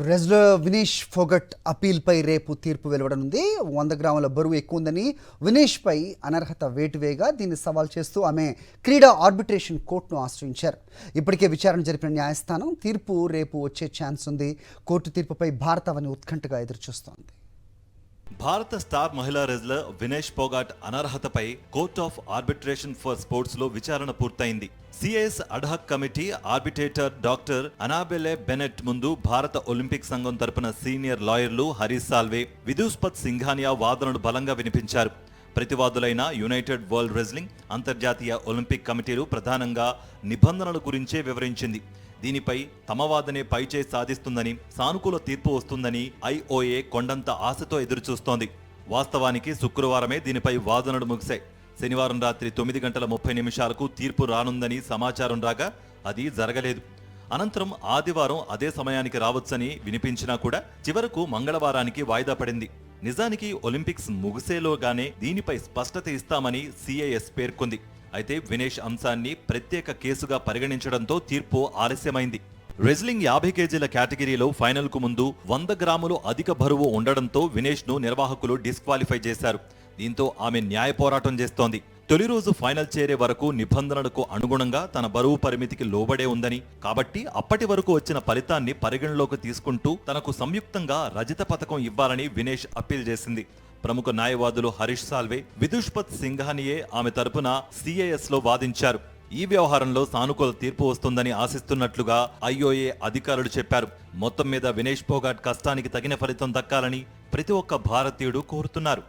Wrestler Vinesh Phogat అపీల్పై రేపు తీర్పు వెలువడనుంది. 100 గ్రాముల బరువు ఎక్కువ ఉందని వినేష్పై అనర్హత వేటువేగా దీన్ని సవాల్ చేస్తూ ఆమె క్రీడా ఆర్బిట్రేషన్ కోర్టును ఆశ్రయించారు. ఇప్పటికే విచారణ జరిపిన న్యాయస్థానం తీర్పు రేపు వచ్చే ఛాన్స్ ఉంది. కోర్టు తీర్పుపై భారతావని ఉత్కంఠగా ఎదురుచూస్తోంది. భారత స్టార్ మహిళా రెజ్లర్ వినేష్ ఫోగాట్ అనర్హతపై court of arbitration for sports లో విచారణ పూర్తయింది. CIS ad hoc committee arbitrator doctor Annabelle Bennett ముందు భారత ఒలింపిక్ సంఘం తరపున సీనియర్ లాయర్లు హరీష్ సాల్వే, విదూష్పత్ సింఘానియా వాదనలు బలంగా వినిపించారు. ప్రతివాదులైన యునైటెడ్ వరల్డ్ రెజ్లింగ్, అంతర్జాతీయ ఒలింపిక్ కమిటీలు ప్రధానంగా నిబంధనల గురించే వివరించింది. దీనిపై తమ వాదనే పైచేయి సాధిస్తుందని, సానుకూల తీర్పు వస్తుందని ఐఓఏ కొండంత ఆశతో ఎదురుచూస్తోంది. వాస్తవానికి శుక్రవారమే దీనిపై వాదనలు ముగిశాయి. శనివారం రాత్రి 9:30 తీర్పు రానుందని సమాచారం రాగా అది జరగలేదు. అనంతరం ఆదివారం అదే సమయానికి రావచ్చని వినిపించినా కూడా చివరకు మంగళవారానికి వాయిదా పడింది. నిజానికి ఒలింపిక్స్ ముగిసేలోగానే దీనిపై స్పష్టత ఇస్తామని సిఐఎస్ పేర్కొంది. అయితే వినేష్ అంశాన్ని ప్రత్యేక కేసుగా పరిగణించడంతో తీర్పు ఆలస్యమైంది. రెజ్లింగ్ 50 కేజీల కేటగిరీలో ఫైనల్ కు ముందు 100 గ్రాములు అధిక బరువు ఉండడంతో వినేష్ ను నిర్వాహకులు డిస్క్వాలిఫై చేశారు. దీంతో ఆమె న్యాయ పోరాటం చేస్తోంది. తొలి రోజు ఫైనల్ చేరే వరకు నిబంధనలకు అనుగుణంగా తన బరువు పరిమితికి లోబడే ఉందని, కాబట్టి అప్పటి వరకు వచ్చిన ఫలితాన్ని పరిగణలోకి తీసుకుంటూ తనకు సంయుక్తంగా రజత పతకం ఇవ్వాలని వినేష్ అప్పీల్ చేసింది. ప్రముఖ న్యాయవాదులు హరీష్ సాల్వే, విదూష్పత్ సింఘానియే ఆమె తరపున సిఐఎస్ లో వాదించారు. ఈ వ్యవహారంలో సానుకూల తీర్పు వస్తుందని ఆశిస్తున్నట్లుగా ఐఓఏ అధికారులు చెప్పారు. మొత్తం మీద వినేష్ ఫోగాట్ కష్టానికి తగిన ఫలితం దక్కాలని ప్రతి ఒక్క భారతీయుడు కోరుతున్నారు.